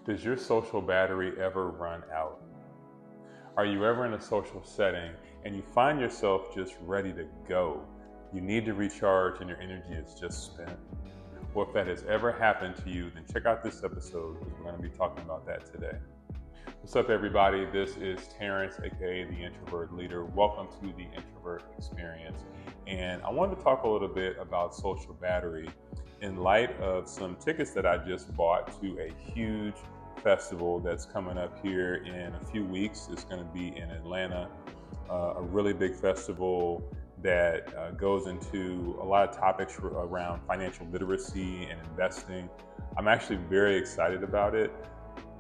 Does your social battery ever run out? Are you ever in a social setting and you find yourself just ready to go? You need to recharge and your energy is just spent? Well, if that has ever happened to you, then check out this episode because we're going to be talking about that today. What's up, everybody? This is Terrence, aka the Introvert Leader. Welcome to the Introvert Experience. And I wanted to talk a little bit about social battery in light of some tickets that I just bought to a huge festival that's coming up here in a few weeks. It's going to be in Atlanta, a really big festival that goes into a lot of topics around financial literacy and investing. I'm actually very excited about it.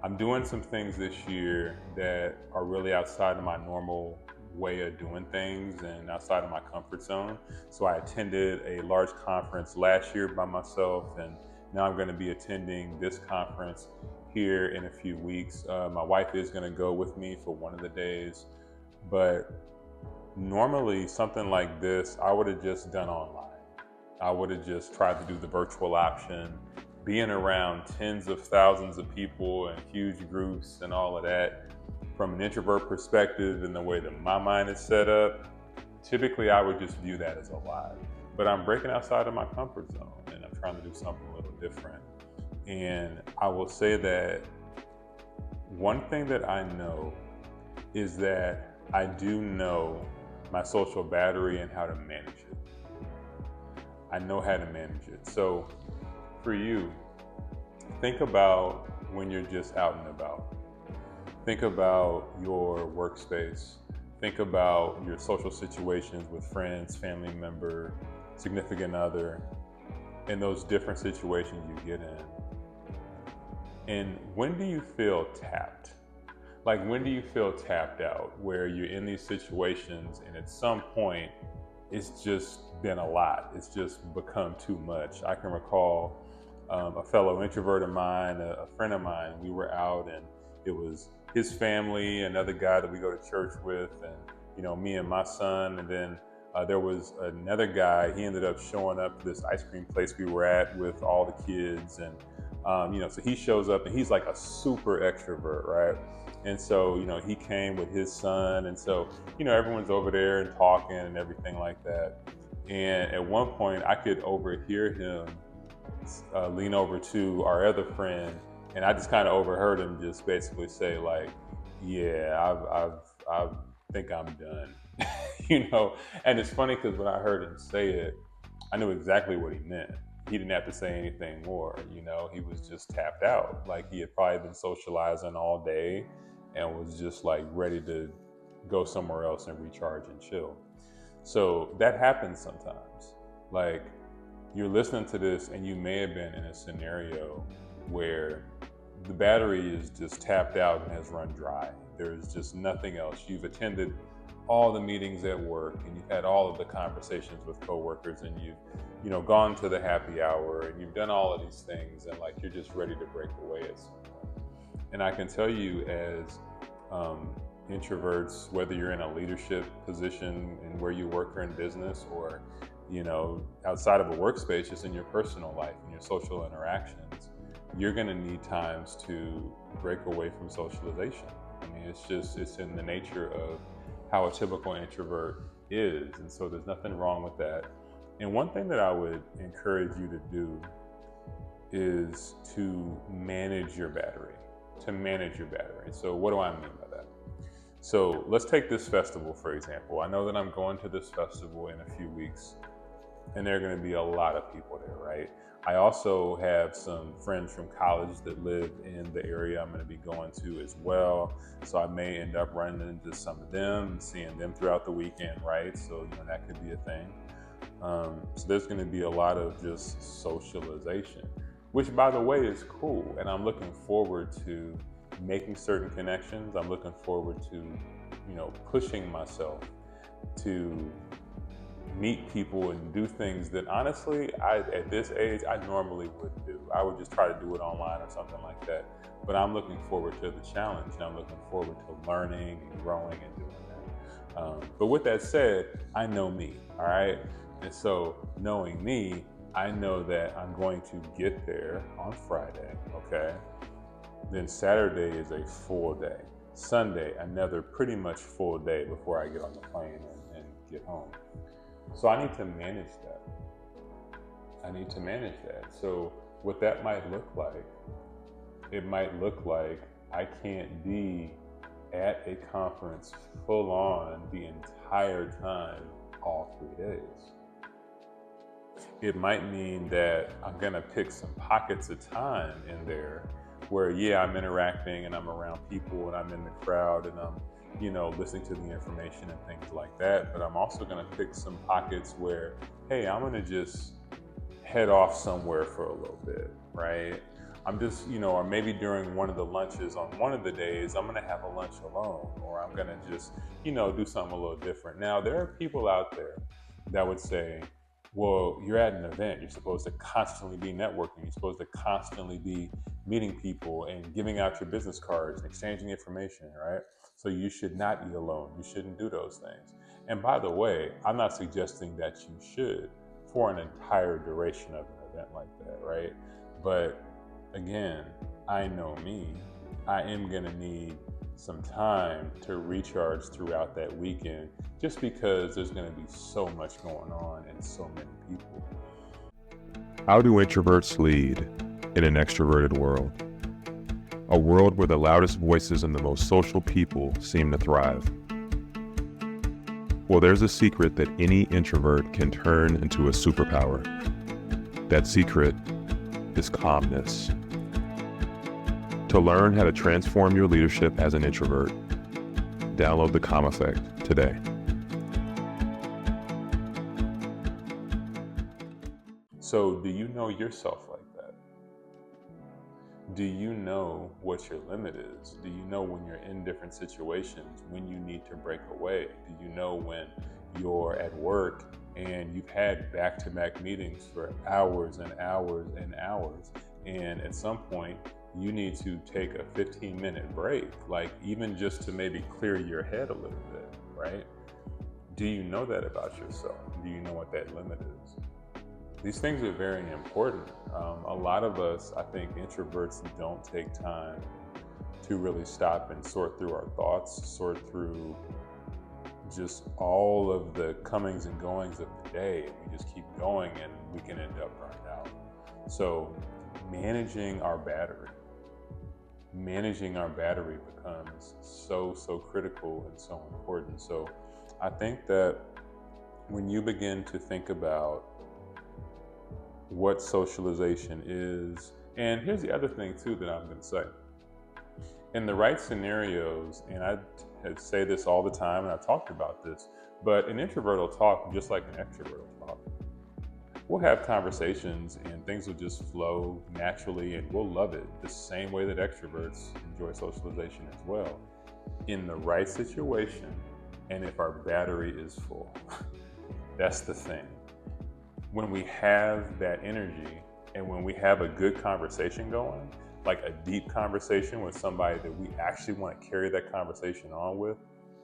I'm doing some things this year that are really outside of my normal way of doing things and outside of my comfort zone. So I attended a large conference last year by myself, and now I'm going to be attending this conference here in a few weeks. My wife is going to go with me for one of the days, but normally something like this I would have just done online. I would have just tried to do the virtual option. Being around tens of thousands of people and huge groups and all of that, from an introvert perspective and the way that my mind is set up, typically I would just view that as a lie. But I'm breaking outside of my comfort zone and I'm trying to do something a little different. And I will say that one thing that I know is that I do know my social battery and how to manage it. I know how to manage it. So for you, think about when you're just out and about. Think about your workspace. Think about your social situations with friends, family member, significant other, and those different situations you get in. And when do you feel tapped? Like, when do you feel tapped out, where you're in these situations and at some point it's just been a lot. It's just become too much. I can recall a fellow introvert of mine, a friend of mine, we were out and it was his family, another guy that we go to church with, and me and my son, and then there was another guy. He ended up showing up to this ice cream place we were at with all the kids, and so he shows up and he's like a super extrovert, right? And so he came with his son, and so everyone's over there and talking and everything like that. And at one point, I could overhear him lean over to our other friend, and I just kind of overheard him just basically say like, "Yeah, I think I'm done," And it's funny because when I heard him say it, I knew exactly what he meant. He didn't have to say anything more. He was just tapped out. Like he had probably been socializing all day and was just like ready to go somewhere else and recharge and chill. So that happens sometimes. Like, you're listening to this and you may have been in a scenario where the battery is just tapped out and has run dry. There's just nothing else. You've attended all the meetings at work and you've had all of the conversations with coworkers and you've gone to the happy hour and you've done all of these things, and like you're just ready to break away at some point. And I can tell you, as introverts, whether you're in a leadership position and where you work or in business, or outside of a workspace, just in your personal life and your social interactions, you're going to need times to break away from socialization. I mean, it's in the nature of how a typical introvert is. And so there's nothing wrong with that. And one thing that I would encourage you to do is to manage your battery. So what do I mean by that? So let's take this festival, for example. I know that I'm going to this festival in a few weeks, and there are going to be a lot of people there, right? I also have some friends from college that live in the area I'm going to be going to as well. So I may end up running into some of them, seeing them throughout the weekend, right? So that could be a thing. So there's going to be a lot of just socialization, which, by the way, is cool. And I'm looking forward to making certain connections. I'm looking forward to, pushing myself to meet people and do things that honestly, at this age, I normally wouldn't do. I would just try to do it online or something like that. But I'm looking forward to the challenge, and I'm looking forward to learning and growing and doing that. But with that said, I know me, all right? And so knowing me, I know that I'm going to get there on Friday, okay? Then Saturday is a full day. Sunday, another pretty much full day before I get on the plane and get home. So I need to manage that. So what that might look like, it might look like I can't be at a conference full on the entire time, all 3 days. It might mean that I'm gonna pick some pockets of time in there where, I'm interacting and I'm around people and I'm in the crowd and I'm, listening to the information and things like that. But I'm also gonna pick some pockets where, hey, I'm gonna just head off somewhere for a little bit, right? I'm just, or maybe during one of the lunches on one of the days, I'm gonna have a lunch alone, or I'm gonna just, do something a little different. Now, there are people out there that would say, well, you're at an event, you're supposed to constantly be networking, you're supposed to constantly be meeting people and giving out your business cards and exchanging information, right? So you should not eat alone, you shouldn't do those things. And by the way, I'm not suggesting that you should for an entire duration of an event like that, right? But again, I know me, I am gonna need some time to recharge throughout that weekend just because there's gonna be so much going on and so many people. How do introverts lead in an extroverted world? A world where the loudest voices and the most social people seem to thrive. Well, there's a secret that any introvert can turn into a superpower. That secret is calmness. To learn how to transform your leadership as an introvert, download the Calm Effect today. So, do you know yourself like that? Do you know what your limit is? Do you know when you're in different situations, when you need to break away? Do you know when you're at work and you've had back-to-back meetings for hours and hours and hours, and at some point, you need to take a 15-minute break, like even just to maybe clear your head a little bit, right? Do you know that about yourself? Do you know what that limit is? These things are very important. A lot of us, I think introverts don't take time to really stop and sort through our thoughts, sort through just all of the comings and goings of the day. We just keep going and we can end up burned out. So managing our battery becomes so critical and so important. So I think that when you begin to think about what socialization is, and here's the other thing too that I'm going to say. In the right scenarios, and I say this all the time, and I've talked about this, but an introvert will talk just like an extrovert will talk. We'll have conversations and things will just flow naturally and we'll love it the same way that extroverts enjoy socialization as well. In the right situation, and if our battery is full. That's the thing. When we have that energy and when we have a good conversation going, like a deep conversation with somebody that we actually want to carry that conversation on with,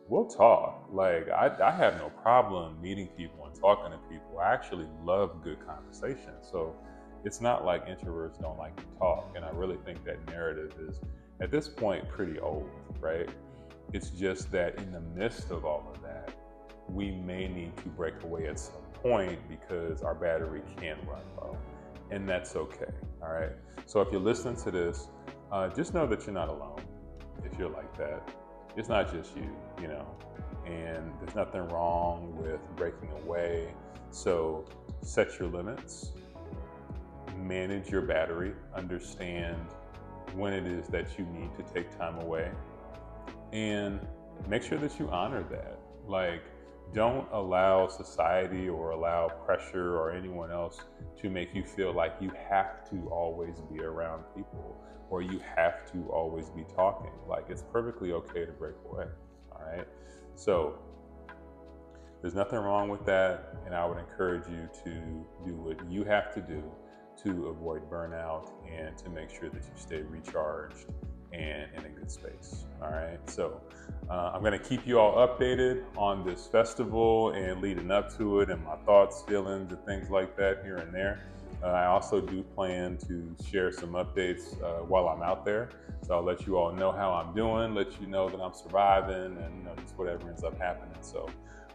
we'll talk. Like I have no problem meeting people and talking to people. I actually love good conversation. So it's not like introverts don't like to talk. And I really think that narrative is at this point pretty old, right? It's just that in the midst of all of that, we may need to break away at some point because our battery can run low. And that's okay, all right? So if you're listening to this, just know that you're not alone if you're like that. It's not just you, you know, and there's nothing wrong with breaking away. So set your limits, manage your battery, understand when it is that you need to take time away, and make sure that you honor that. Like, don't allow society or allow pressure or anyone else to make you feel like you have to always be around people or you have to always be talking. Like, it's perfectly okay to break away, all right? So there's nothing wrong with that, and I would encourage you to do what you have to do to avoid burnout and to make sure that you stay recharged and in a good space, all right? So I'm gonna keep you all updated on this festival and leading up to it and my thoughts, feelings, and things like that here and there. I also do plan to share some updates while I'm out there. So I'll let you all know how I'm doing, let you know that I'm surviving, and just whatever ends up happening. So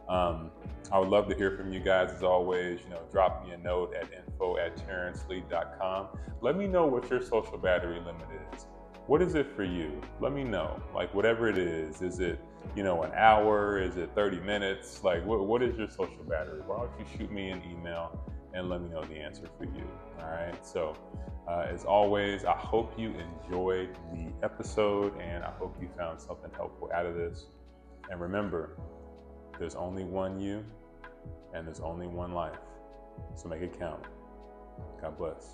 I would love to hear from you guys as always. Drop me a note at info@terrencelee.com. Let me know what your social battery limit is. What is it for you? Let me know. Like, whatever it is it, an hour? Is it 30 minutes? Like, what is your social battery? Why don't you shoot me an email and let me know the answer for you? All right. So, as always, I hope you enjoyed the episode and I hope you found something helpful out of this. And remember, there's only one you and there's only one life. So make it count. God bless.